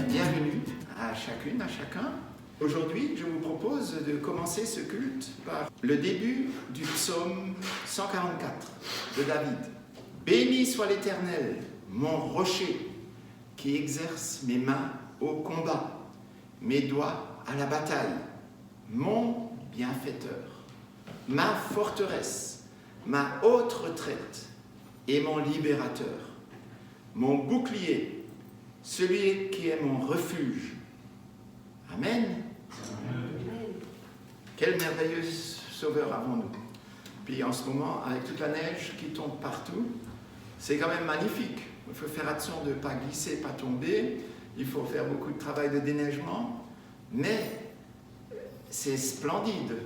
Bienvenue à chacune, à chacun. Aujourd'hui, je vous propose de commencer ce culte par le début du psaume 144 de David. Béni soit l'Éternel, mon rocher, qui exerce mes mains au combat, mes doigts à la bataille, mon bienfaiteur, ma forteresse, ma haute retraite et mon libérateur, mon bouclier, celui qui est mon refuge. Amen. Amen. Quel merveilleux sauveur avons-nous. Puis en ce moment, avec toute la neige qui tombe partout, c'est quand même magnifique. Il faut faire attention de ne pas glisser, pas tomber. Il faut faire beaucoup de travail de déneigement. Mais c'est splendide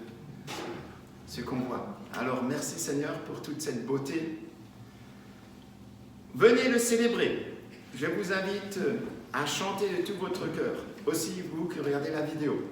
ce qu'on voit. Alors merci Seigneur pour toute cette beauté. Venez le célébrer. Je vous invite à chanter de tout votre cœur. Aussi vous qui regardez la vidéo.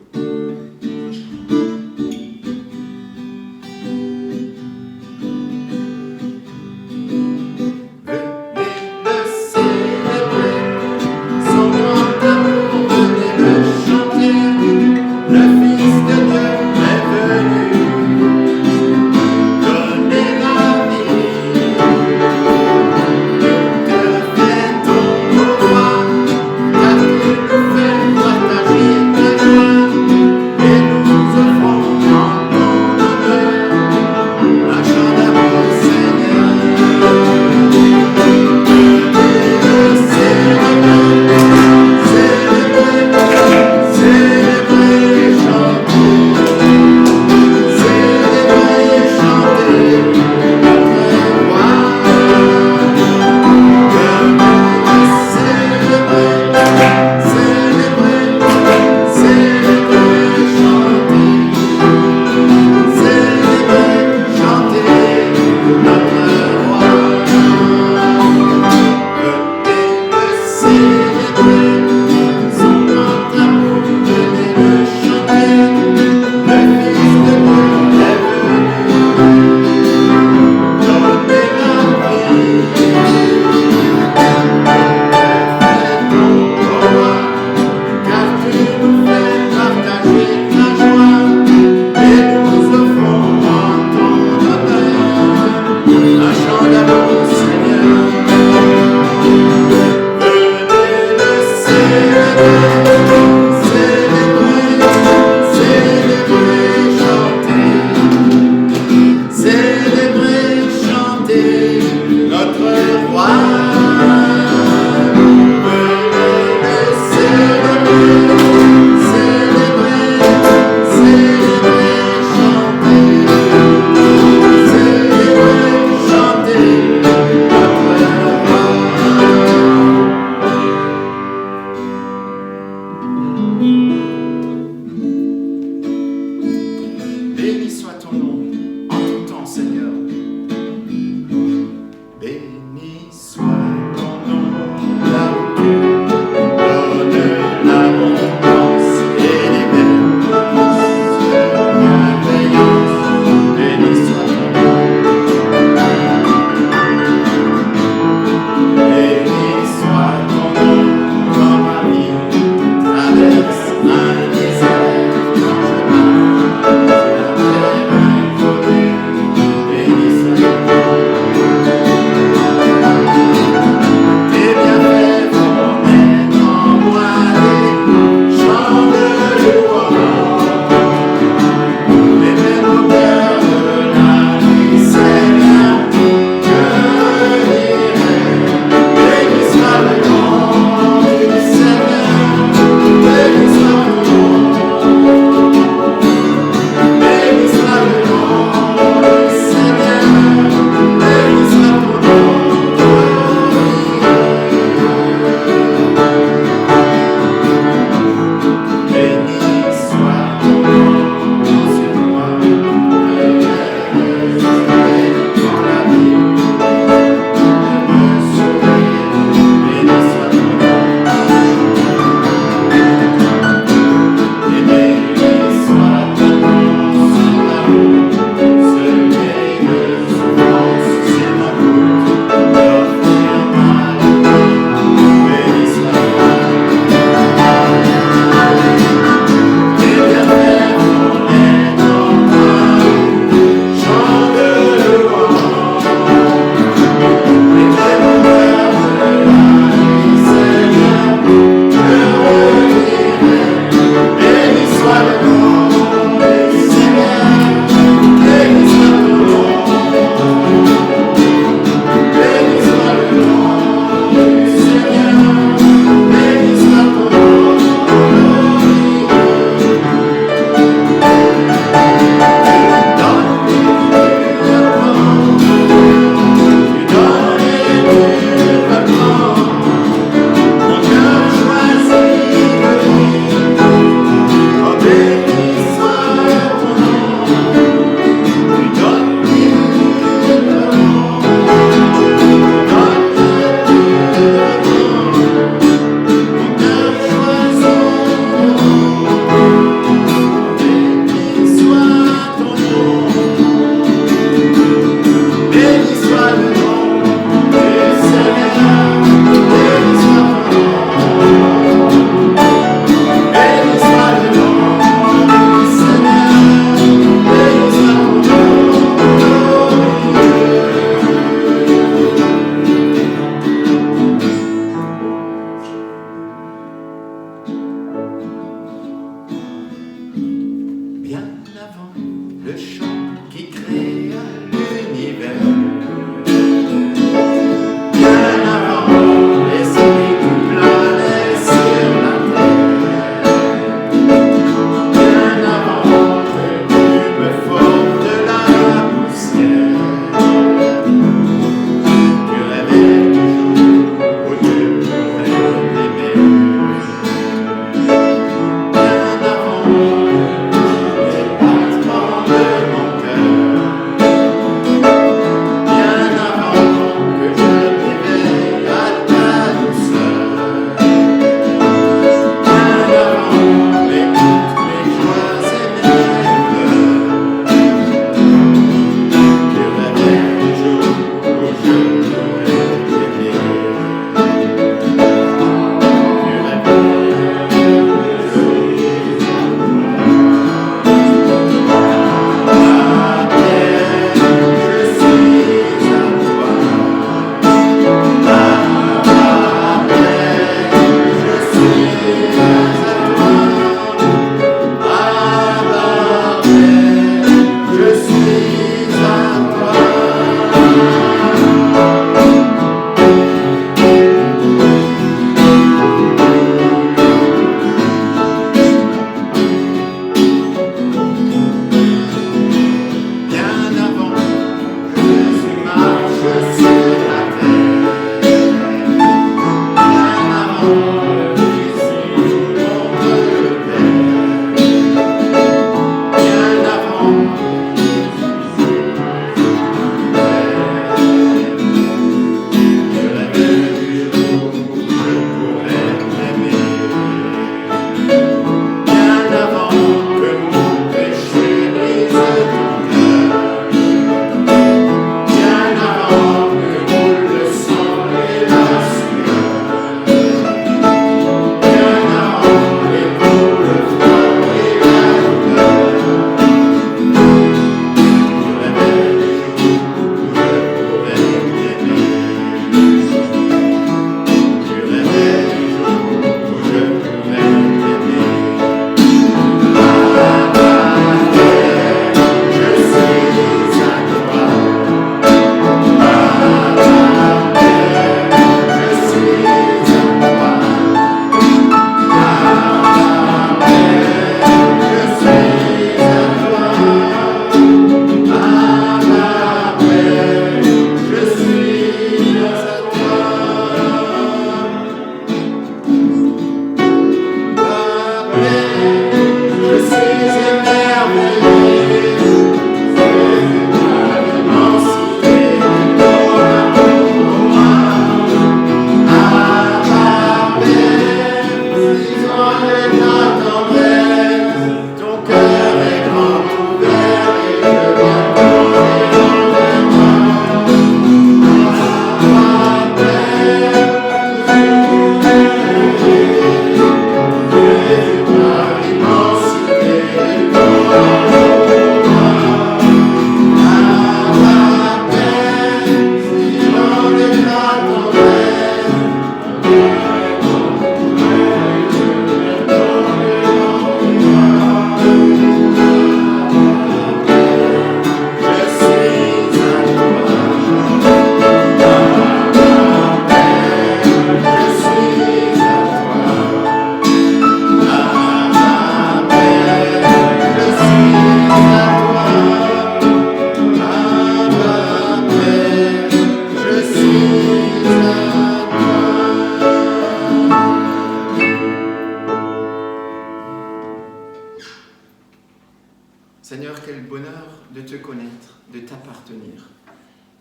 te connaître, de t'appartenir.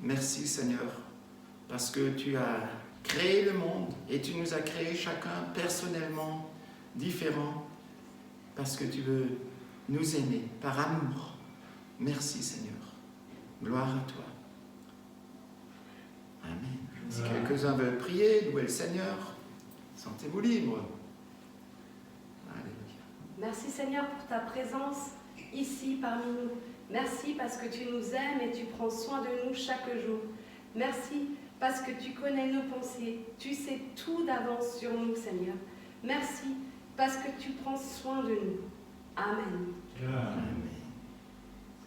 Merci Seigneur, parce que tu as créé le monde et tu nous as créés chacun personnellement différents, parce que tu veux nous aimer par amour. Merci Seigneur. Gloire à toi. Amen. Si quelques-uns veulent prier, louer le Seigneur, sentez-vous libres. Alléluia. Merci Seigneur pour ta présence ici parmi nous. Merci parce que tu nous aimes et tu prends soin de nous chaque jour. Merci parce que tu connais nos pensées. Tu sais tout d'avance sur nous, Seigneur. Merci parce que tu prends soin de nous. Amen. Amen.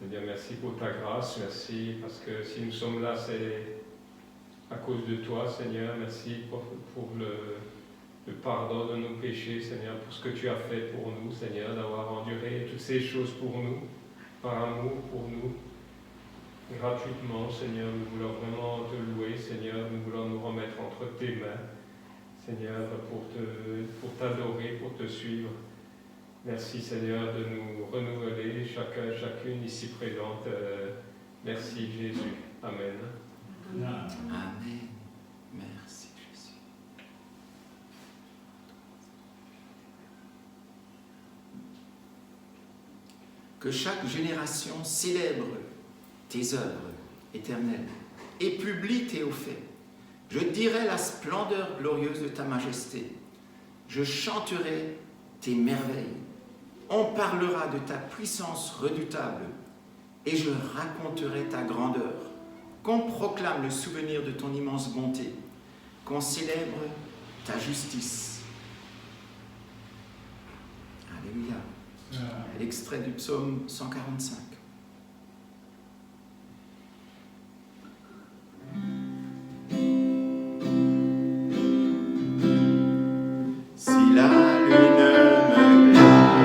Seigneur, merci pour ta grâce. Merci parce que si nous sommes là, c'est à cause de toi, Seigneur. Merci pour le pardon de nos péchés, Seigneur, pour ce que tu as fait pour nous, Seigneur, d'avoir enduré toutes ces choses pour nous, par amour pour nous, gratuitement, Seigneur. Nous voulons vraiment te louer, Seigneur. Nous voulons nous remettre entre tes mains, Seigneur, pour t'adorer, pour te suivre. Merci, Seigneur, de nous renouveler, chacune ici présente. Merci, Jésus. Amen. Amen. Merci, Jésus. Que chaque génération célèbre tes œuvres éternelles et publie tes hauts faits. Je dirai la splendeur glorieuse de ta majesté. Je chanterai tes merveilles. On parlera de ta puissance redoutable et je raconterai ta grandeur. Qu'on proclame le souvenir de ton immense bonté, qu'on célèbre ta justice. Alléluia. Extrait du psaume 145. Si la lune me plaît,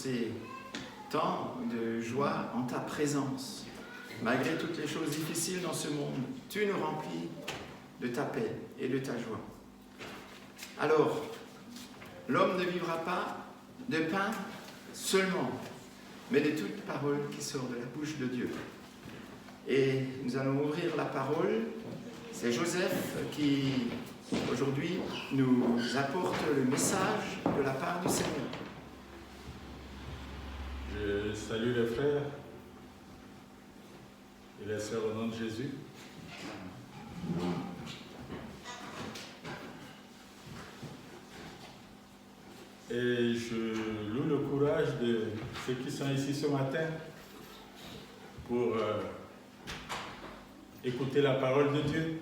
ces temps de joie en ta présence. Malgré toutes les choses difficiles dans ce monde, tu nous remplis de ta paix et de ta joie. Alors, l'homme ne vivra pas de pain seulement, mais de toute parole qui sort de la bouche de Dieu. Et nous allons ouvrir la parole. C'est Joseph qui, aujourd'hui, nous apporte le message de la part du Seigneur. Je salue les frères et les sœurs au nom de Jésus. Et je loue le courage de ceux qui sont ici ce matin pour écouter la parole de Dieu.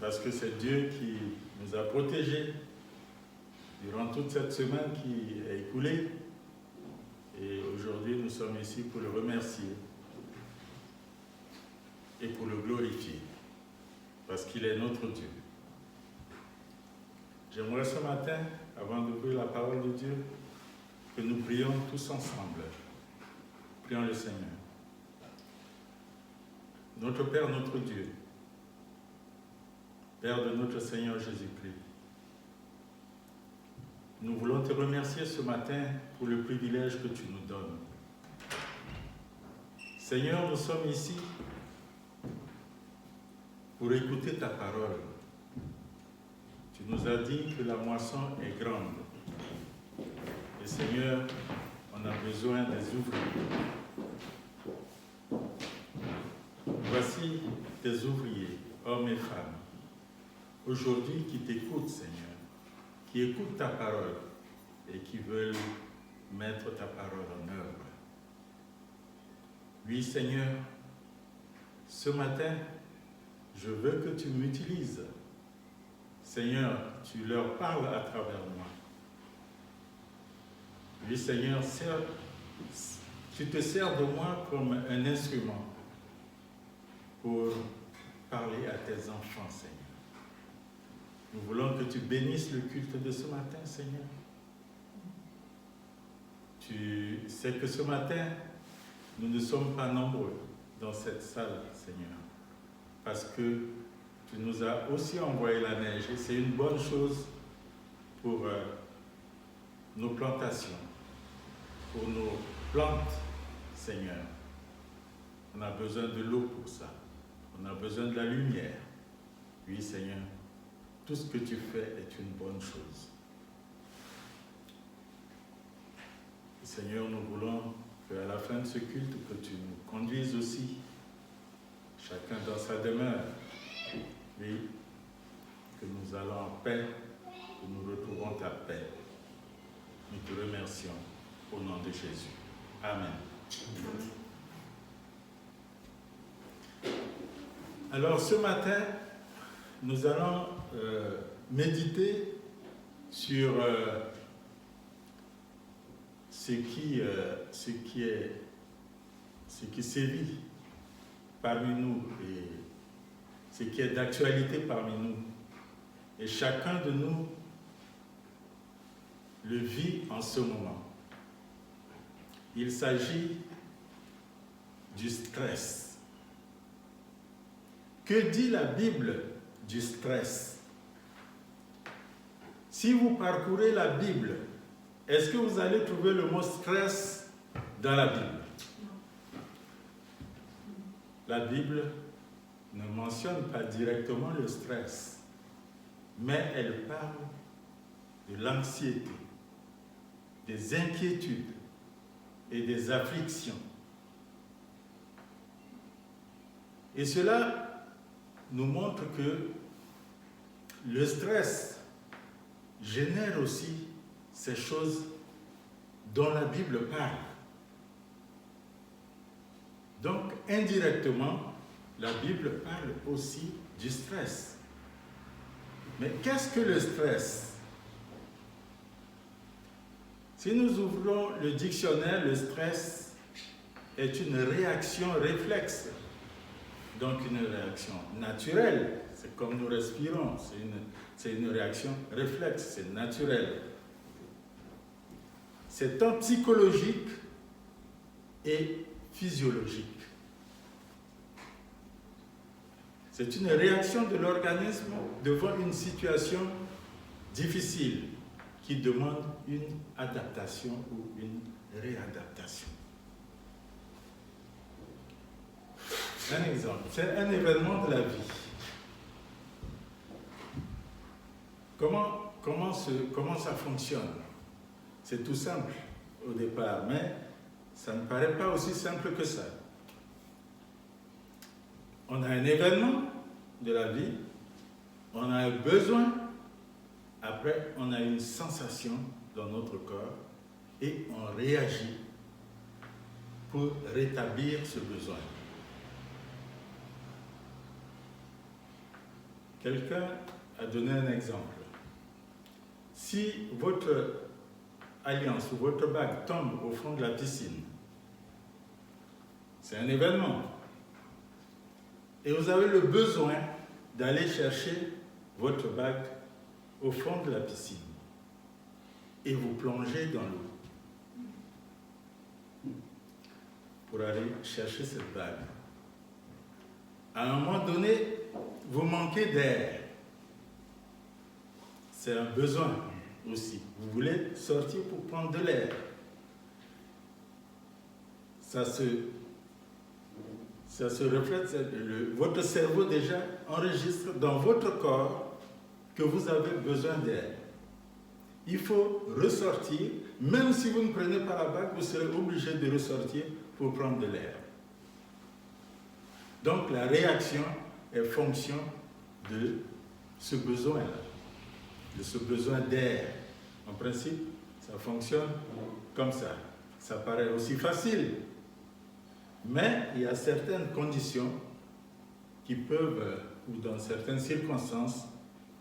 Parce que c'est Dieu qui nous a protégés durant toute cette semaine qui est écoulée. Et aujourd'hui, nous sommes ici pour le remercier et pour le glorifier, parce qu'il est notre Dieu. J'aimerais ce matin, avant d'ouvrir la parole de Dieu, que nous prions tous ensemble. Prions le Seigneur. Notre Père, notre Dieu, Père de notre Seigneur Jésus-Christ, nous voulons te remercier ce matin pour le privilège que tu nous donnes. Seigneur, nous sommes ici pour écouter ta parole. Tu nous as dit que la moisson est grande. Et Seigneur, on a besoin des ouvriers. Voici tes ouvriers, hommes et femmes, aujourd'hui qui t'écoutent, Seigneur, qui écoutent ta parole et qui veulent mettre ta parole en œuvre. Oui, Seigneur, ce matin, je veux que tu m'utilises. Seigneur, tu leur parles à travers moi. Oui, Seigneur, tu te sers de moi comme un instrument pour parler à tes enfants, Seigneur. Nous voulons que tu bénisses le culte de ce matin, Seigneur. Tu sais que ce matin, nous ne sommes pas nombreux dans cette salle, Seigneur, parce que tu nous as aussi envoyé la neige et c'est une bonne chose pour nos plantations, pour nos plantes, Seigneur. On a besoin de l'eau pour ça. On a besoin de la lumière. Oui, Seigneur, tout ce que tu fais est une bonne chose. Et Seigneur, nous voulons qu'à la fin de ce culte, que tu nous conduises aussi, chacun dans sa demeure. Oui, que nous allons en paix, que nous retrouvons ta paix. Nous te remercions au nom de Jésus. Amen. Alors ce matin, nous allons méditer sur ce qui sévit parmi nous et ce qui est d'actualité parmi nous. Et chacun de nous le vit en ce moment. Il s'agit du stress. Que dit la Bible du stress? Si vous parcourez la Bible, est-ce que vous allez trouver le mot stress dans la Bible? La Bible ne mentionne pas directement le stress, mais elle parle de l'anxiété, des inquiétudes et des afflictions. Et cela nous montre que le stress génère aussi ces choses dont la Bible parle. Donc, indirectement, la Bible parle aussi du stress. Mais qu'est-ce que le stress? Si nous ouvrons le dictionnaire, le stress est une réaction réflexe. Donc une réaction naturelle, c'est comme nous respirons, c'est une réaction réflexe, c'est naturel. c'est tant psychologique et physiologique. C'est une réaction de l'organisme devant une situation difficile qui demande une adaptation ou une réadaptation. Un exemple, c'est un événement de la vie. Comment ça fonctionne? C'est tout simple au départ, mais ça ne paraît pas aussi simple que ça. On a un événement de la vie, on a un besoin, après on a une sensation dans notre corps et on réagit pour rétablir ce besoin. Quelqu'un a donné un exemple. Si votre alliance ou votre bague tombe au fond de la piscine, c'est un événement. Et vous avez le besoin d'aller chercher votre bague au fond de la piscine. Et vous plongez dans l'eau pour aller chercher cette bague. À un moment donné, vous manquez d'air. C'est un besoin aussi. Vous voulez sortir pour prendre de l'air. Ça se reflète, votre cerveau déjà enregistre dans votre corps que vous avez besoin d'air. Il faut ressortir, même si vous ne prenez pas la bague, vous serez obligé de ressortir pour prendre de l'air. Donc la réaction est fonction de ce besoin-là, de ce besoin d'air. En principe, ça fonctionne comme ça. Ça paraît aussi facile. Mais il y a certaines conditions qui peuvent, ou dans certaines circonstances,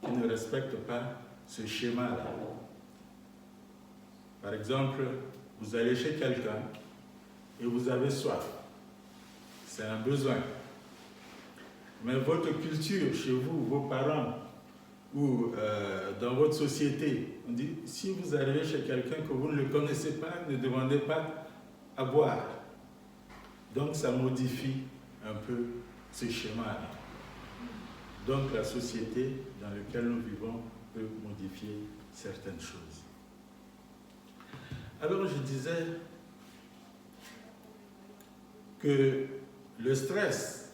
qui ne respectent pas ce schéma-là. Par exemple, vous allez chez quelqu'un et vous avez soif. C'est un besoin. Mais votre culture, chez vous, vos parents, ou dans votre société, on dit, si vous arrivez chez quelqu'un que vous ne le connaissez pas, ne demandez pas à boire. Donc ça modifie un peu ce schéma-là. Donc la société dans laquelle nous vivons peut modifier certaines choses. Alors je disais que le stress,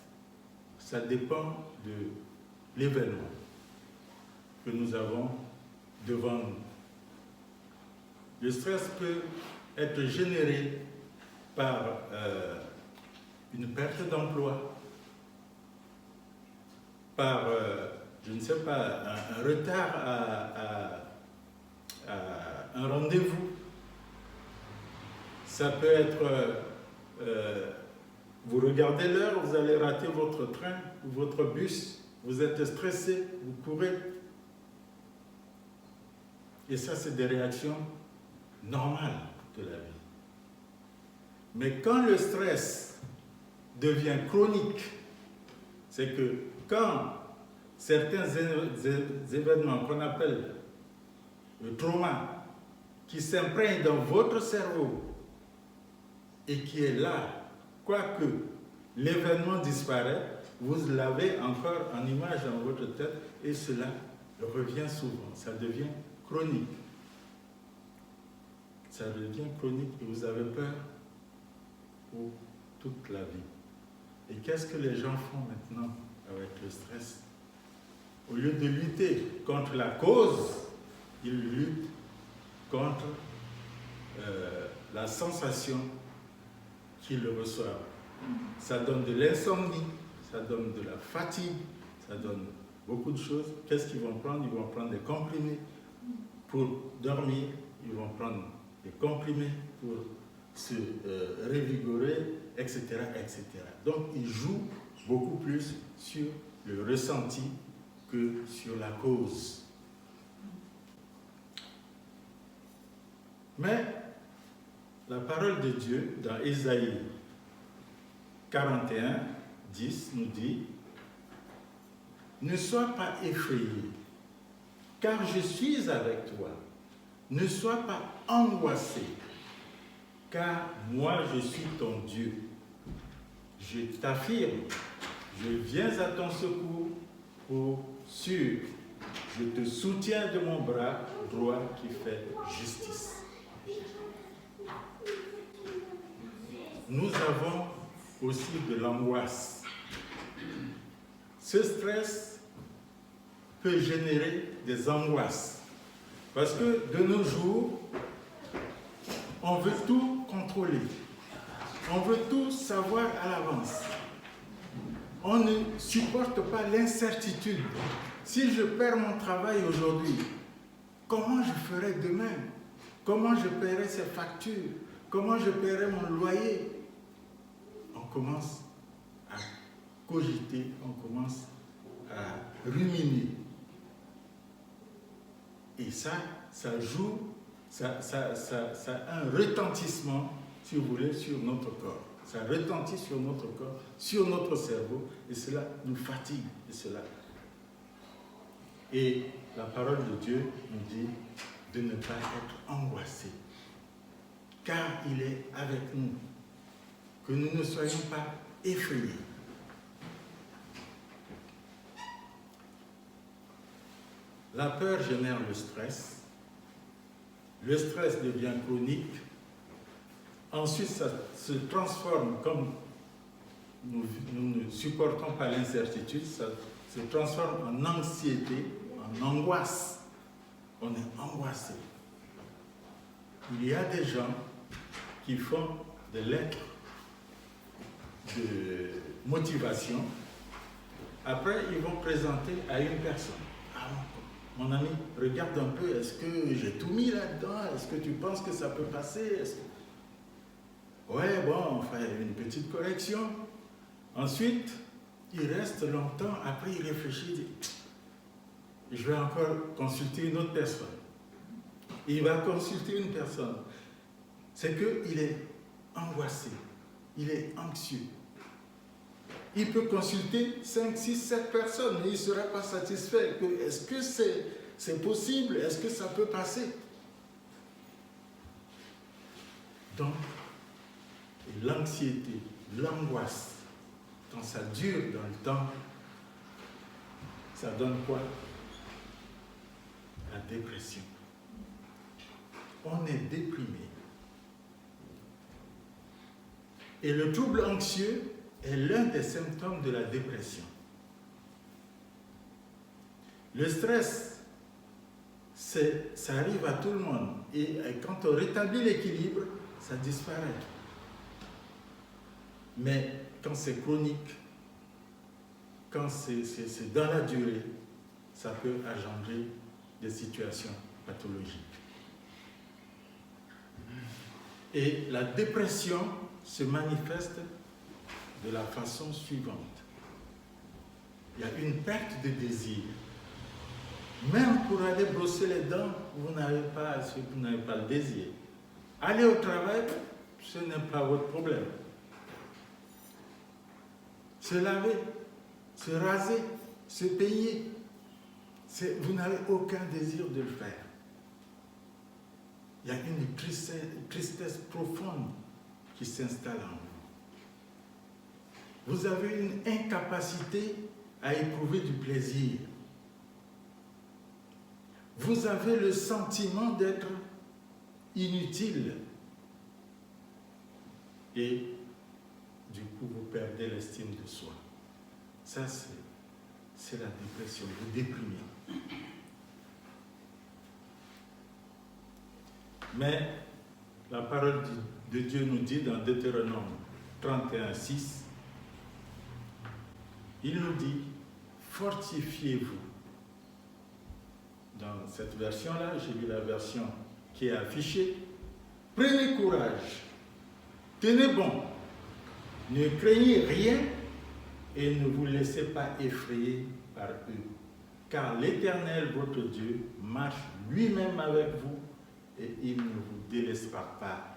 ça dépend de l'événement que nous avons devant nous. Le stress peut être généré par une perte d'emploi, par, je ne sais pas, un retard à un rendez-vous. Ça peut être, vous regardez l'heure, vous allez rater votre train ou votre bus, vous êtes stressé, vous courez. Et ça, c'est des réactions normales de la vie. Mais quand le stress devient chronique, c'est que quand certains événements qu'on appelle le trauma, qui s'imprègnent dans votre cerveau et qui est là, quoique l'événement disparaît, vous l'avez encore en image dans votre tête et cela revient souvent, ça devient chronique. Ça devient chronique et vous avez peur pour toute la vie. Et qu'est-ce que les gens font maintenant avec le stress? Au lieu de lutter contre la cause, ils luttent contre la sensation qu'ils reçoivent. Ça donne de l'insomnie, ça donne de la fatigue, ça donne beaucoup de choses. Qu'est-ce qu'ils vont prendre? Ils vont prendre des comprimés pour dormir, ils vont prendre des comprimés pour se revigorer, etc., etc. Donc, ils jouent beaucoup plus sur le ressenti que sur la cause. Mais la parole de Dieu, dans Ésaïe 41, 10, nous dit « Ne sois pas effrayé, car je suis avec toi. Ne sois pas angoissé, car moi je suis ton Dieu. Je t'affirme, je viens à ton secours pour sûr. Je te soutiens de mon bras droit qui fait justice. Nous avons aussi de l'angoisse. Ce stress peut générer des angoisses. Parce que de nos jours, on veut tout contrôler. On veut tout savoir à l'avance. On ne supporte pas l'incertitude. Si je perds mon travail aujourd'hui, comment je ferai demain? Comment je paierai ces factures? Comment je paierai mon loyer? On commence à cogiter, on commence à ruminer. Et ça joue, ça a un retentissement, si vous voulez, sur notre corps. Ça retentit sur notre corps, sur notre cerveau, et cela nous fatigue. Et la parole de Dieu nous dit de ne pas être angoissés, car il est avec nous, que nous ne soyons pas effrayés. La peur génère le stress. Le stress devient chronique. Ensuite, ça se transforme, comme nous ne supportons pas l'incertitude, ça se transforme en anxiété, en angoisse. On est angoissé. Il y a des gens qui font des lettres de motivation. Après, ils vont présenter à une personne. Ah, mon ami, regarde un peu, est-ce que j'ai tout mis là-dedans? Est-ce que tu penses que ça peut passer? Ouais, bon, on fait une petite correction. Ensuite, il reste longtemps, après il réfléchit, il dit, je vais encore consulter une autre personne. Il va consulter une personne. C'est qu'il est angoissé, il est anxieux. Il peut consulter 5, 6, 7 personnes, mais il ne sera pas satisfait. Est-ce que c'est possible? Est-ce que ça peut passer? Donc, l'anxiété, l'angoisse, quand ça dure dans le temps, ça donne quoi? La dépression. On est déprimé. Et le trouble anxieux est l'un des symptômes de la dépression. Le stress, ça arrive à tout le monde. Et quand on rétablit l'équilibre, ça disparaît. Mais quand c'est chronique, quand c'est dans la durée, ça peut engendrer des situations pathologiques. Et la dépression se manifeste de la façon suivante. Il y a une perte de désir. Même pour aller brosser les dents, vous n'avez pas le désir. Aller au travail, ce n'est pas votre problème. Se laver, se raser, se peigner, vous n'avez aucun désir de le faire. Il y a une tristesse profonde qui s'installe en vous. Vous avez une incapacité à éprouver du plaisir. Vous avez le sentiment d'être inutile. Et du coup, vous perdez l'estime de soi. Ça, c'est la dépression. Vous déprimez. Mais la parole de Dieu nous dit dans Deutéronome 31:6, il nous dit, fortifiez-vous. Dans cette version-là, j'ai vu la version qui est affichée. Prenez courage, tenez bon, ne craignez rien et ne vous laissez pas effrayer par eux. Car l'Éternel, votre Dieu, marche lui-même avec vous et il ne vous délaissera pas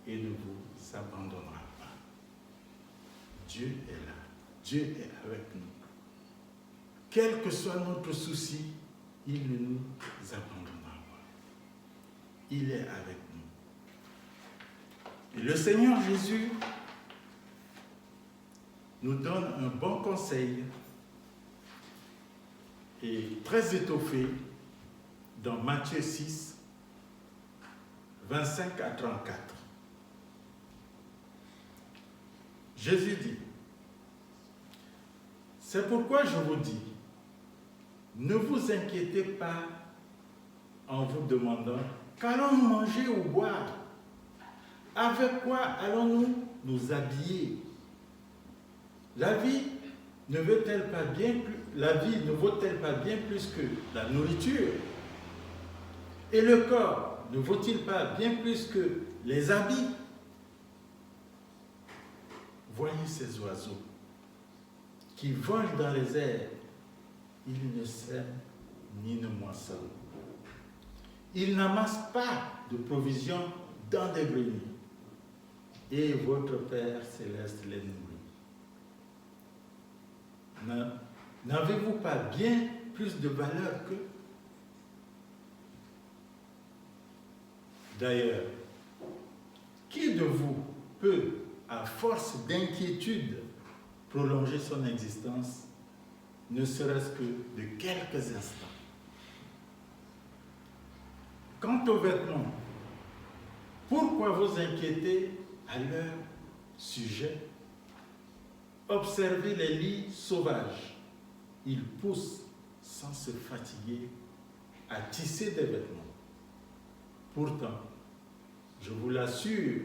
et ne vous abandonnera pas. Dieu est là. Dieu est avec nous. Quel que soit notre souci, il ne nous abandonnera pas. Il est avec nous. Et le Seigneur Jésus nous donne un bon conseil et très étoffé dans Matthieu 6, 25 à 34. Jésus dit, « C'est pourquoi je vous dis, ne vous inquiétez pas en vous demandant qu'allons-nous manger ou boire? Avec quoi allons-nous nous habiller? La vie ne vaut-elle pas bien plus que la nourriture? Et le corps ne vaut-il pas bien plus que les habits? Voyez ces oiseaux qui volent dans les airs. Ils ne sèment ni ne moissonnent. Ils n'amassent pas de provisions dans des greniers. Et votre Père céleste les nourrit. N'avez-vous pas bien plus de valeur qu'eux? D'ailleurs, qui de vous peut, à force d'inquiétude, prolonger son existence, ne serait-ce que de quelques instants? Quant aux vêtements, pourquoi vous inquiéter à leur sujet? Observez les lys sauvages. Ils poussent sans se fatiguer à tisser des vêtements. Pourtant, je vous l'assure,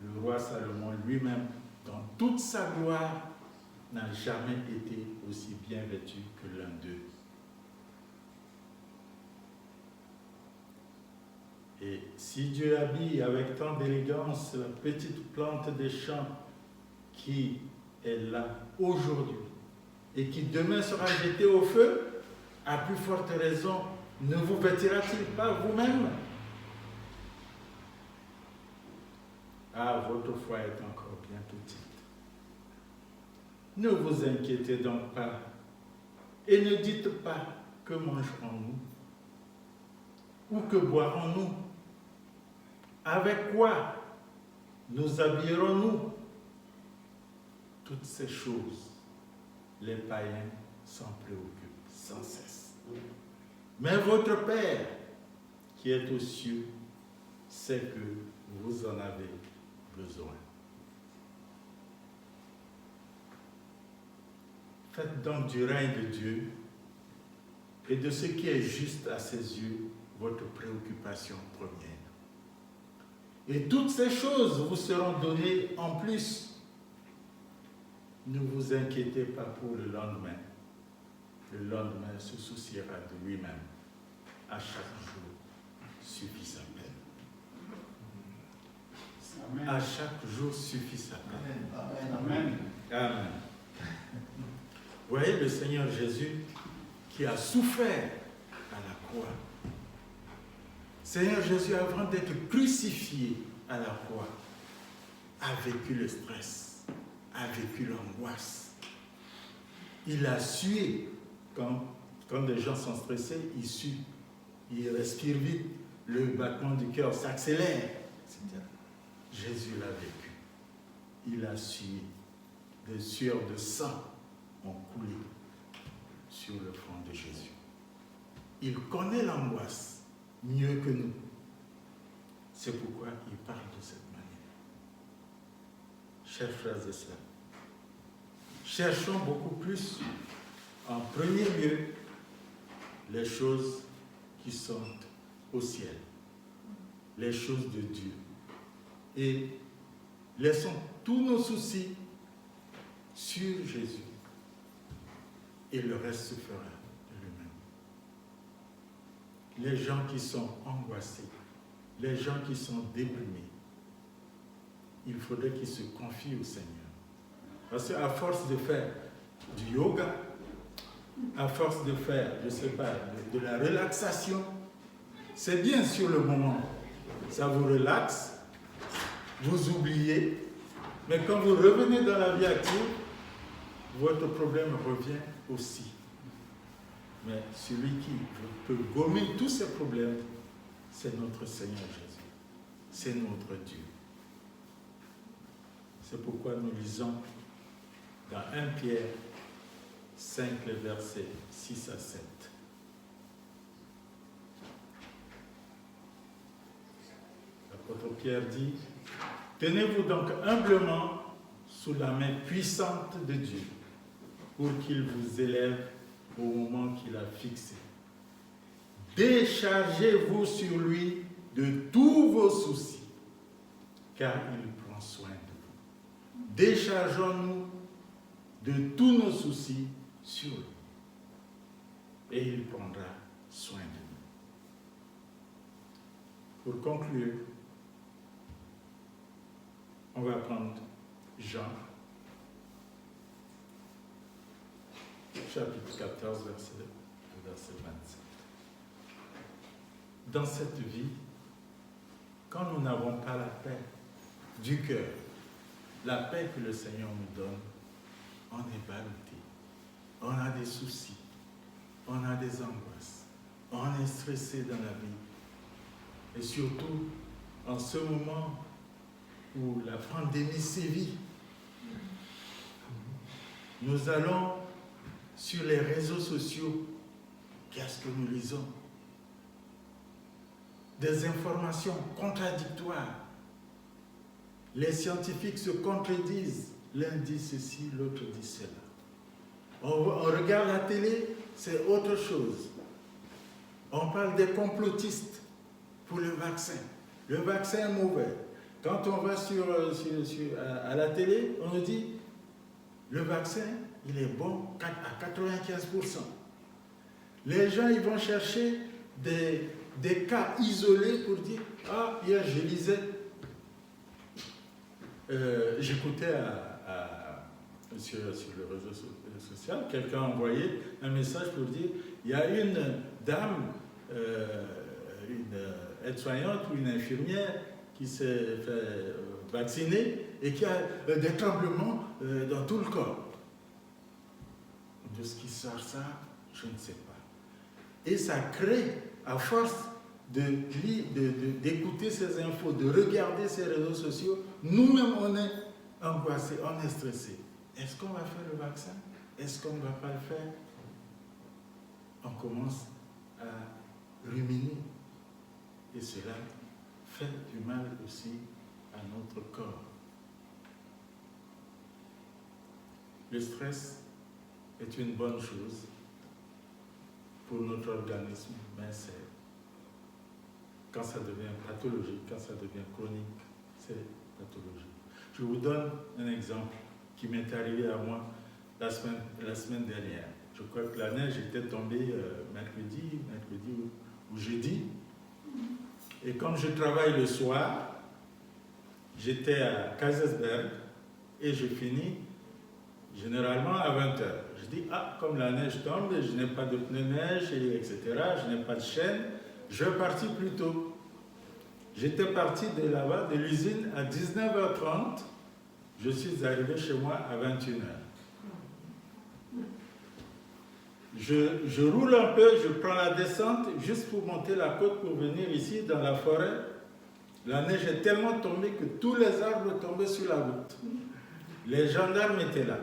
le roi Salomon lui-même, dans toute sa gloire, n'a jamais été aussi bien vêtu que l'un d'eux. Et si Dieu habille avec tant d'élégance la petite plante des champs qui est là aujourd'hui et qui demain sera jetée au feu, à plus forte raison, ne vous vêtira-t-il pas vous-même? Ah, votre foi est encore bien petite. Ne vous inquiétez donc pas et ne dites pas que mangerons-nous ou que boirons-nous? Avec quoi nous habillerons-nous? Toutes ces choses, les païens s'en préoccupent sans cesse. Mais votre Père, qui est aux cieux, sait que vous en avez besoin. Faites donc du règne de Dieu et de ce qui est juste à ses yeux votre préoccupation première. Et toutes ces choses vous seront données en plus. Ne vous inquiétez pas pour le lendemain. Le lendemain se souciera de lui-même. À chaque jour suffit sa peine. Amen. À chaque jour suffit sa peine. Amen. Amen. Amen. Vous voyez le Seigneur Jésus qui a souffert à la croix. Seigneur Jésus, avant d'être crucifié à la croix, a vécu le stress, a vécu l'angoisse. Il a sué. Quand des gens sont stressés, ils suent. Ils respirent vite. Le battement du cœur s'accélère, etc. Jésus l'a vécu. Il a sué. Des sueurs de sang ont coulé sur le front de Jésus. Il connaît l'angoisse mieux que nous. C'est pourquoi il parle de cette manière. Chers frères et sœurs, cherchons beaucoup plus, en premier lieu, les choses qui sont au ciel, les choses de Dieu. Et laissons tous nos soucis sur Jésus. Et le reste se fera de lui-même. Les gens qui sont angoissés, les gens qui sont déprimés, il faudrait qu'ils se confient au Seigneur. Parce qu'à force de faire du yoga, à force de faire, je ne sais pas, de la relaxation, c'est bien sur le moment. Ça vous relaxe, vous oubliez, mais quand vous revenez dans la vie active, votre problème revient aussi. Mais celui qui peut gommer tous ces problèmes, c'est notre Seigneur Jésus. C'est notre Dieu. C'est pourquoi nous lisons dans 1 Pierre 5, les versets 6 à 7. L'apôtre Pierre dit, « Tenez-vous donc humblement sous la main puissante de Dieu, pour qu'il vous élève au moment qu'il a fixé. Déchargez-vous sur lui de tous vos soucis, car il prend soin de vous. Déchargeons-nous de tous nos soucis sur lui, et il prendra soin de nous. » Pour conclure, on va prendre Jean, chapitre 14, verset 27. Dans cette vie, quand nous n'avons pas la paix du cœur, la paix que le Seigneur nous donne, on est ballotté, on a des soucis, on a des angoisses, on est stressé dans la vie. Et surtout, en ce moment où la pandémie sévit, nous allons sur les réseaux sociaux. Qu'est-ce que nous lisons? Des informations contradictoires. Les scientifiques se contredisent. L'un dit ceci, l'autre dit cela. On regarde la télé, c'est autre chose. On parle des complotistes pour le vaccin. Le vaccin est mauvais. Quand on va à la télé, on nous dit le vaccin, il est bon à 95%. Les gens, ils vont chercher des cas isolés pour dire « Ah, hier, je lisais, j'écoutais sur le réseau social, quelqu'un a envoyé un message pour dire il y a une dame, une aide-soignante ou une infirmière qui s'est fait vacciner et qui a des tremblements dans tout le corps. » De ce qui sort ça, je ne sais pas. Et ça crée, à force d'écouter ces infos, de regarder ces réseaux sociaux, nous-mêmes on est angoissés, on est stressés. Est-ce qu'on va faire le vaccin? Est-ce qu'on ne va pas le faire? On commence à ruminer. Et cela fait du mal aussi à notre corps. Le stress est une bonne chose pour notre organisme, mais c'est quand ça devient pathologique, quand ça devient chronique, c'est pathologique. Je vous donne un exemple qui m'est arrivé à moi la semaine dernière. Je crois que la neige était tombée mercredi ou jeudi. Et comme je travaille le soir, j'étais à Kaisersberg et je finis généralement à 20h. Je dis, comme la neige tombe, je n'ai pas de pneus neige, etc., je n'ai pas de chaîne, je vais partir plus tôt. J'étais parti de là-bas, de l'usine, à 19h30. Je suis arrivé chez moi à 21h. Je roule un peu, je prends la descente juste pour monter la côte pour venir ici dans la forêt. La neige est tellement tombée que tous les arbres tombaient sur la route. Les gendarmes étaient là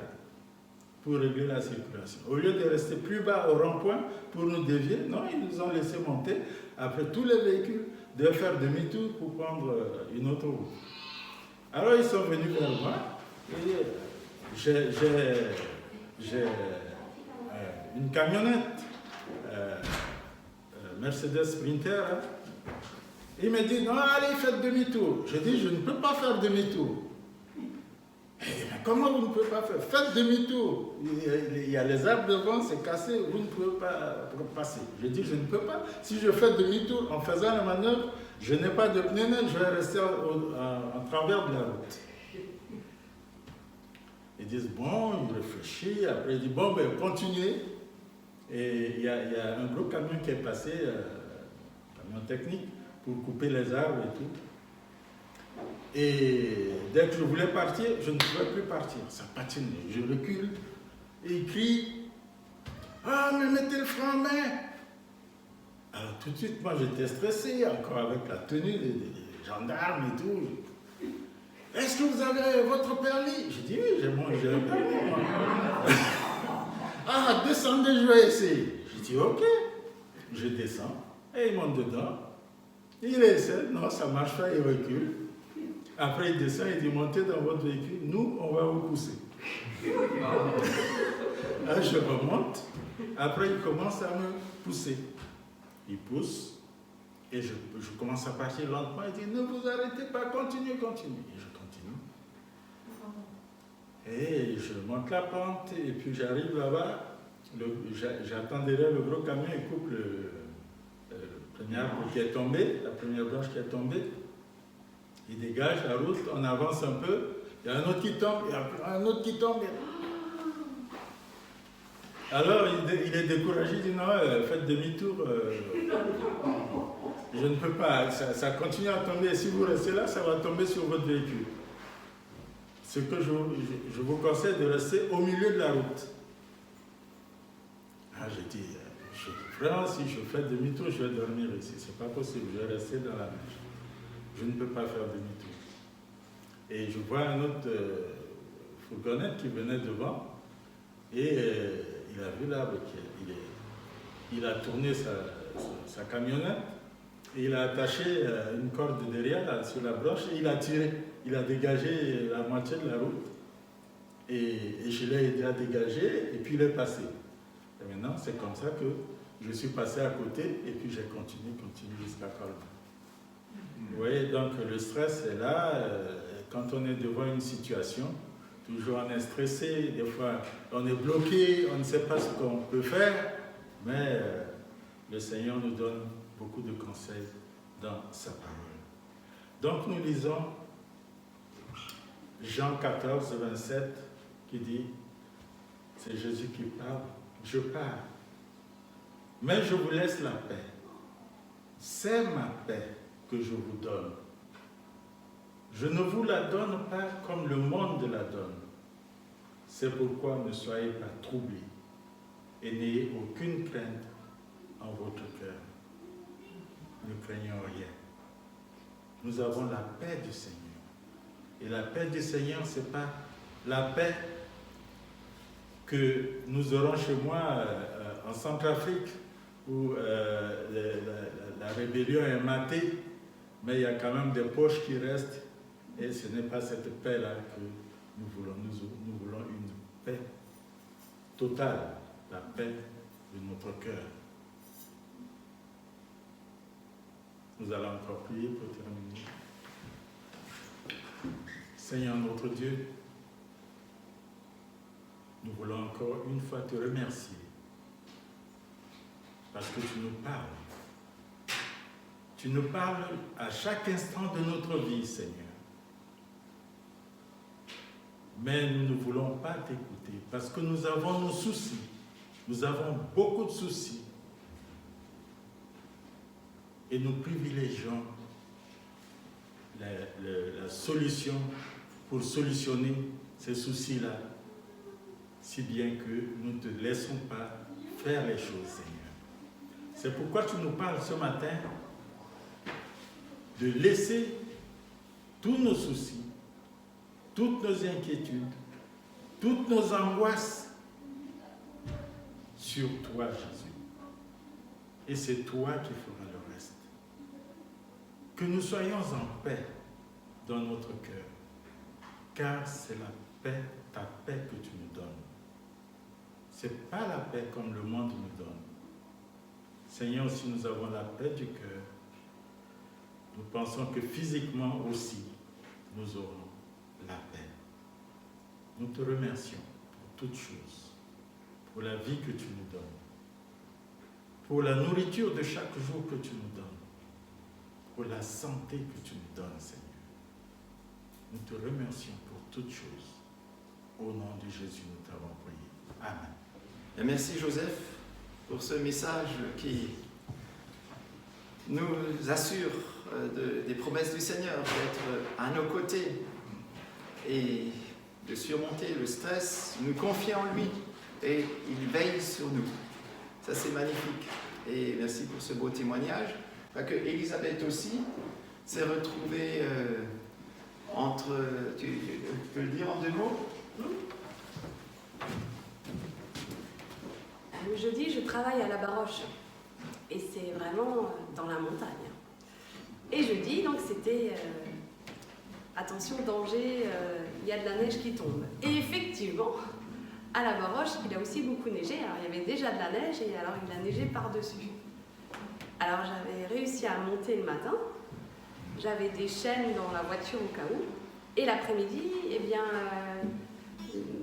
pour régler la circulation. Au lieu de rester plus bas au rond-point pour nous dévier, non, ils nous ont laissé monter après tous les véhicules de faire demi-tour pour prendre une autre route. Alors ils sont venus vers moi et j'ai une camionnette Mercedes Sprinter. Hein. Il me dit, non, allez, faites demi-tour. Je dis, je ne peux pas faire demi-tour. Comment vous ne pouvez pas faire? Faites demi-tour. Il y a les arbres devant, c'est cassé, vous ne pouvez pas passer. Je dis, je ne peux pas. Si je fais demi-tour en faisant la manœuvre, je n'ai pas de pneu neige, je vais rester en travers de la route. Ils disent, bon, il réfléchit, après il dit, bon, ben continuez. Et il y a un gros camion qui est passé, camion technique, pour couper les arbres et tout. Et dès que je voulais partir, je ne pouvais plus partir. Ça patine. Je recule et il crie, ah, mais mettez le frein en main. Alors tout de suite, moi j'étais stressé, encore avec la tenue des gendarmes et tout. est-ce que vous avez votre permis? J'ai dit, oui, j'ai le permis. Ah, descendez, je vais essayer. J'ai dit, ok. Je descends, et il monte dedans. Il essaie, non, ça ne marche pas, il recule. Après, il descend, il dit, montez dans votre véhicule, nous, on va vous pousser. Là, je remonte. Après, il commence à me pousser. Il pousse. Et je commence à partir lentement. Il dit, ne vous arrêtez pas, continuez. Et je continue. Et je monte la pente. Et puis, j'arrive là-bas. J'attends derrière le gros camion. Il coupe le premier arbre qui est tombé, la première branche qui est tombée. Il dégage la route. On avance un peu. Il y a un autre qui tombe. Il y a un autre qui tombe. Alors, il est découragé, il dit non, faites demi-tour. Je ne peux pas, ça continue à tomber. Si vous restez là, ça va tomber sur votre véhicule. Ce que je vous conseille de rester au milieu de la route. Ah, j'ai dit, vraiment, si je fais demi-tour, je vais dormir ici. C'est pas possible, je vais rester dans la neige. Je ne peux pas faire demi-tour. Et je vois un autre fourgonnette qui venait devant. Et il a vu l'arbre, il a tourné sa camionnette et il a attaché une corde derrière là, sur la broche et il a tiré. Il a dégagé la moitié de la route et je l'ai aidé à dégager et puis il est passé. Et maintenant, c'est comme ça que je suis passé à côté et puis j'ai continué jusqu'à Colmar. Vous voyez, donc le stress est là. Quand on est devant une situation, toujours on est stressé, des fois on est bloqué, on ne sait pas ce qu'on peut faire, mais le Seigneur nous donne beaucoup de conseils dans sa parole. Donc nous lisons Jean 14, 27 qui dit, c'est Jésus qui parle, je pars, mais je vous laisse la paix. C'est ma paix que je vous donne. Je ne vous la donne pas comme le monde la donne. C'est pourquoi ne soyez pas troublés et n'ayez aucune crainte en votre cœur. Ne craignons rien. Nous avons la paix du Seigneur. Et la paix du Seigneur, ce n'est pas la paix que nous aurons chez moi en Centrafrique où la rébellion est matée, mais il y a quand même des poches qui restent. Et ce n'est pas cette paix-là que nous voulons. Nous voulons une paix totale, la paix de notre cœur. Nous allons encore prier pour terminer. Seigneur notre Dieu, nous voulons encore une fois te remercier parce que tu nous parles. Tu nous parles à chaque instant de notre vie, Seigneur. Mais nous ne voulons pas t'écouter parce que nous avons nos soucis. Nous avons beaucoup de soucis. Et nous privilégions la solution pour solutionner ces soucis-là, si bien que nous ne te laissons pas faire les choses, Seigneur. C'est pourquoi tu nous parles ce matin de laisser tous nos soucis, toutes nos inquiétudes, toutes nos angoisses sur toi, Jésus. Et c'est toi qui feras le reste. Que nous soyons en paix dans notre cœur, car c'est la paix, ta paix que tu nous donnes. Ce n'est pas la paix comme le monde nous donne. Seigneur, si nous avons la paix du cœur, nous pensons que physiquement aussi, nous aurons la paix. Nous te remercions pour toutes choses, pour la vie que tu nous donnes, pour la nourriture de chaque jour que tu nous donnes, pour la santé que tu nous donnes, Seigneur. Nous te remercions pour toutes choses. Au nom de Jésus, nous t'avons prié. Amen. Et merci Joseph pour ce message qui nous assure des promesses du Seigneur, d'être à nos côtés et de surmonter le stress, nous confier en lui et il veille sur nous. Ça c'est magnifique. Et merci pour ce beau témoignage. Que Elisabeth aussi s'est retrouvée Tu peux le dire en 2 mots? Le jeudi, je travaille à la Baroche. Et c'est vraiment dans la montagne. Et jeudi, donc c'était attention, danger, il y a de la neige qui tombe. Et effectivement, à la Baroche, il a aussi beaucoup neigé. Alors il y avait déjà de la neige et alors il a neigé par-dessus. Alors j'avais réussi à monter le matin. J'avais des chaînes dans la voiture au cas où. Et l'après-midi, eh bien,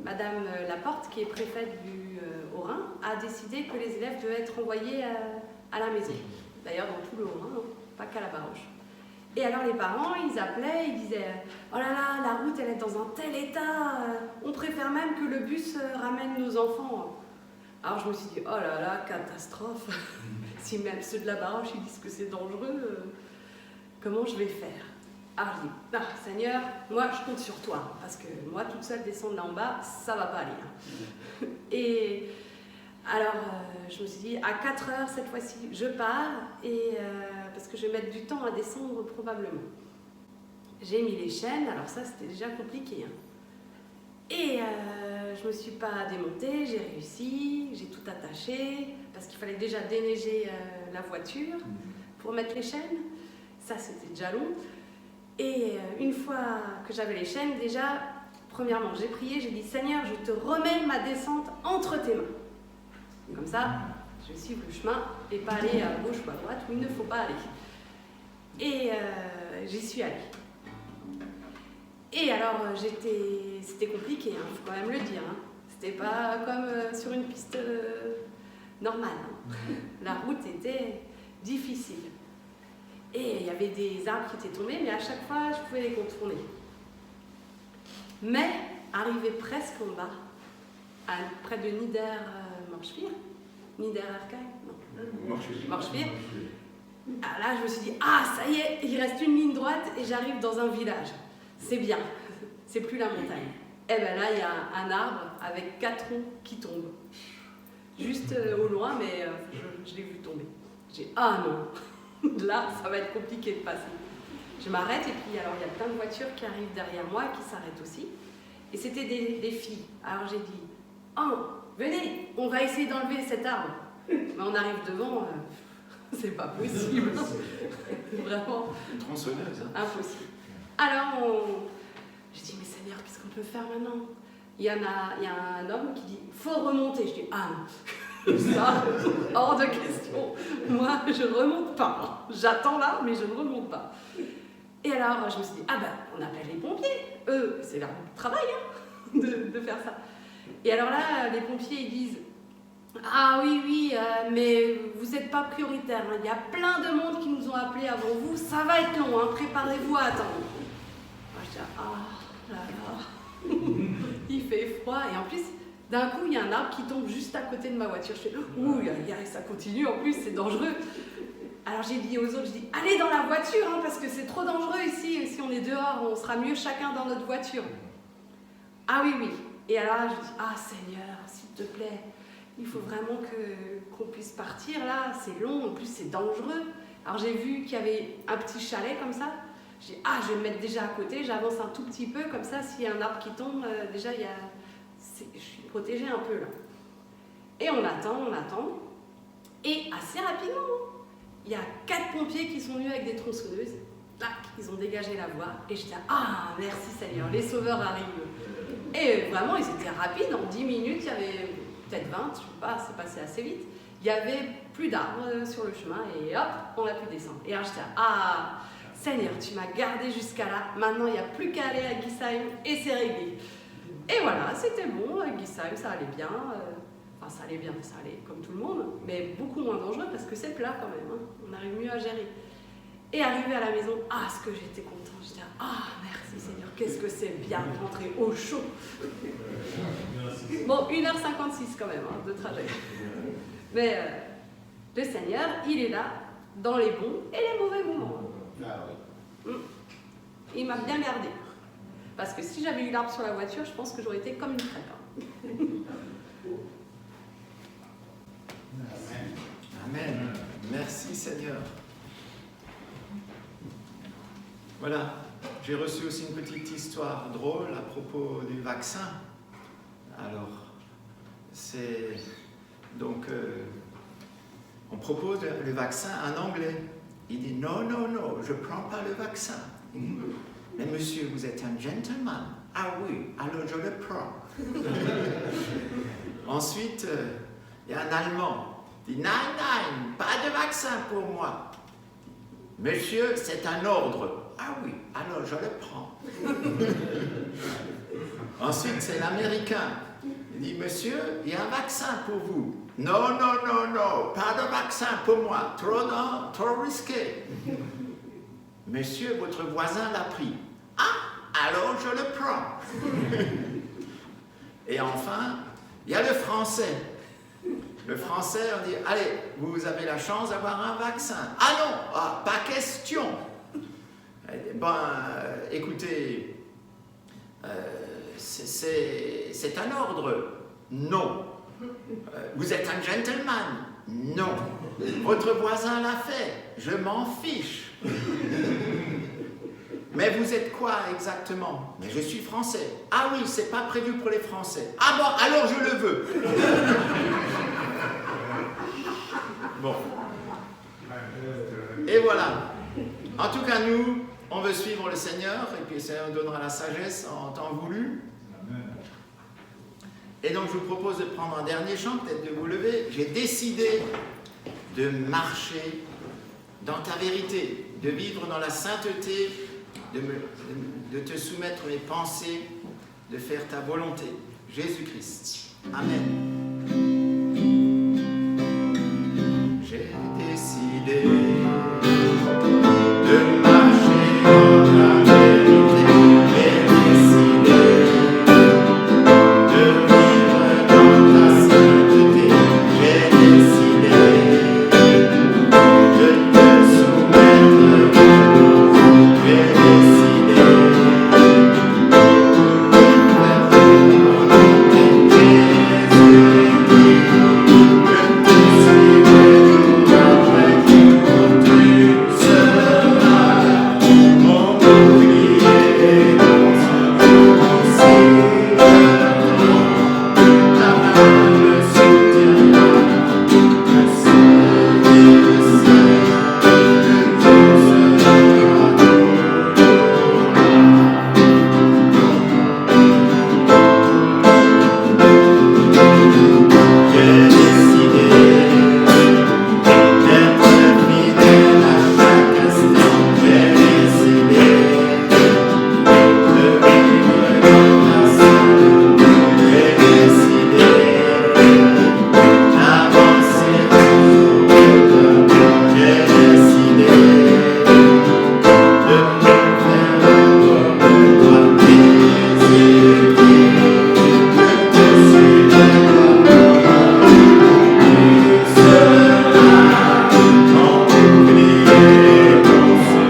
Madame Laporte, qui est préfète du Haut-Rhin, a décidé que les élèves devaient être envoyés à la maison. D'ailleurs, dans tout le Haut-Rhin, hein, pas qu'à la Baroche. Et alors les parents, ils appelaient, ils disaient « Oh là là, la route, elle est dans un tel état, on préfère même que le bus ramène nos enfants. » Alors je me suis dit « Oh là là, catastrophe. Si même ceux de la Baroche, ils disent que c'est dangereux, comment je vais faire ?» Alors je dis « Ah, Seigneur, moi je compte sur toi, parce que moi toute seule descendre là en bas, ça va pas aller. Hein. » Et alors je me suis dit à 4 heures cette fois-ci, je pars, et, parce que je vais mettre du temps à descendre probablement. J'ai mis les chaînes, alors ça c'était déjà compliqué. Hein. Et je me suis pas démontée, j'ai réussi, j'ai tout attaché, parce qu'il fallait déjà déneiger la voiture pour mettre les chaînes. Ça c'était déjà long. Et une fois que j'avais les chaînes, déjà, premièrement, j'ai prié, j'ai dit « Seigneur, je te remets ma descente entre tes mains. » Comme ça, je vais suivre le chemin et pas aller à gauche ou à droite où il ne faut pas aller. Et j'y suis allée. Et alors, c'était compliqué, il faut quand même le dire. Hein. C'était pas comme sur une piste normale. Hein. La route était difficile. Et il y avait des arbres qui étaient tombés, mais à chaque fois, je pouvais les contourner. Mais, arrivé presque en bas, près de Niedermorschwihr, Morschwihr, là, je me suis dit, ah, ça y est, il reste une ligne droite et j'arrive dans un village. C'est bien, c'est plus la montagne. Et bien là, il y a un arbre avec 4 troncs qui tombent. Juste au loin, mais je l'ai vu tomber. J'ai dit, ah non, là, ça va être compliqué de passer. Je m'arrête et puis alors il y a plein de voitures qui arrivent derrière moi et qui s'arrêtent aussi. Et c'était des filles. Alors j'ai dit, oh, venez, on va essayer d'enlever cet arbre. Mais on arrive devant, c'est pas possible. Vraiment. Une tronçonneuse. Hein. Impossible. Alors j'ai dit, mais Seigneur, qu'est-ce qu'on peut faire maintenant? Il y a un homme qui dit, faut remonter. Je dis, ah non. Ça, hors de question. Moi, je remonte pas. J'attends là, mais je ne remonte pas. Et alors, je me suis dit, ah ben, on appelle les pompiers. Eux, c'est leur travail hein, de faire ça. Et alors là, les pompiers, ils disent, ah oui, mais vous n'êtes pas prioritaire. Hein. Il y a plein de monde qui nous ont appelés avant vous. Ça va être long, hein. Préparez-vous à attendre. Moi, je dis, ah là là, il fait froid. Et en plus, d'un coup, il y a un arbre qui tombe juste à côté de ma voiture. Je fais, ouh, ça continue, en plus, c'est dangereux. Alors j'ai dit aux autres, je dis, allez dans la voiture, hein, parce que c'est trop dangereux ici. Si on est dehors, on sera mieux chacun dans notre voiture. Ah oui. Et alors là, je dis, ah Seigneur, s'il te plaît, il faut vraiment qu'on puisse partir là. C'est long, en plus c'est dangereux. Alors j'ai vu qu'il y avait un petit chalet comme ça. J'ai dit, ah, je vais me mettre déjà à côté, j'avance un tout petit peu, comme ça, s'il y a un arbre qui tombe, déjà, je suis protégée un peu là. Et on attend. Et assez rapidement, il y a 4 pompiers qui sont venus avec des tronçonneuses. Tac, ils ont dégagé la voie. Et j'étais, ah, merci Seigneur, les sauveurs arrivent. Et vraiment, ils étaient rapides. En 10 minutes, il y avait peut-être 20, je sais pas, c'est passé assez vite. Il y avait plus d'arbres sur le chemin et hop, on a pu descendre. Et alors j'étais, ah, Seigneur, tu m'as gardé jusqu'à là. Maintenant, il n'y a plus qu'à aller à Gisheim et c'est réglé. Et voilà, c'était bon. À Gisheim, ça allait bien. Ça allait comme tout le monde, mais beaucoup moins dangereux parce que c'est plat quand même. Hein. On arrive mieux à gérer. Et arrivé à la maison, ah, ce que j'étais contente. J'étais, ah, merci Seigneur, qu'est-ce que c'est bien de rentrer au chaud. Bon, 1h56 quand même hein, de trajet. Mais le Seigneur, il est là dans les bons et les mauvais moments. Il m'a bien gardé. Parce que si j'avais eu l'arbre sur la voiture, je pense que j'aurais été comme une crêpe. Hein. Amen. Merci Seigneur. Voilà, j'ai reçu aussi une petite histoire drôle à propos du vaccin. Alors, c'est... Donc, on propose le vaccin en anglais. Il dit non, non, non, je ne prends pas le vaccin. Mais monsieur, vous êtes un gentleman. Ah oui, alors je le prends. Ensuite, il y a un Allemand. Il dit non, non, pas de vaccin pour moi. Monsieur, c'est un ordre. Ah oui, alors je le prends. Ensuite, c'est l'Américain. Il dit, monsieur, il y a un vaccin pour vous. Non, non, non, non, pas de vaccin pour moi. Trop risqué. Monsieur, votre voisin l'a pris. Ah, alors je le prends. Et enfin, il y a le français. Le français, on dit, allez, vous avez la chance d'avoir un vaccin. Ah non, pas question. Écoutez, c'est un ordre. Non. Vous êtes un gentleman. Non. Votre voisin l'a fait. Je m'en fiche. Mais vous êtes quoi exactement? Mais je suis français. Ah oui, c'est pas prévu pour les Français. Ah bon, alors je le veux. Bon. Et voilà. En tout cas, nous, on veut suivre le Seigneur, et puis le Seigneur nous donnera la sagesse en temps voulu. Et donc, je vous propose de prendre un dernier chant, peut-être de vous lever. J'ai décidé de marcher dans ta vérité, de vivre dans la sainteté, de te soumettre mes pensées, de faire ta volonté. Jésus-Christ. Amen. J'ai décidé de marcher dans ta vérité. J'ai décidé de vivre dans ta sainteté. J'ai décidé de te soumettre. J'ai décidé de faire ta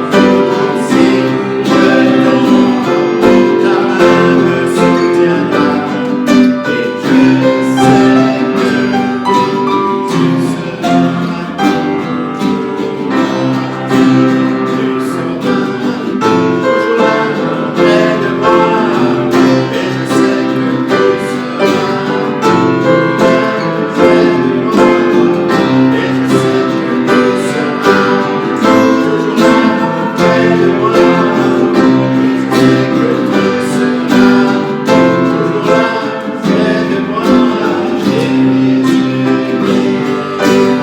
volonté.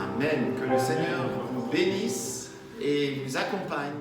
Amen. Que le Seigneur vous bénisse et vous accompagne.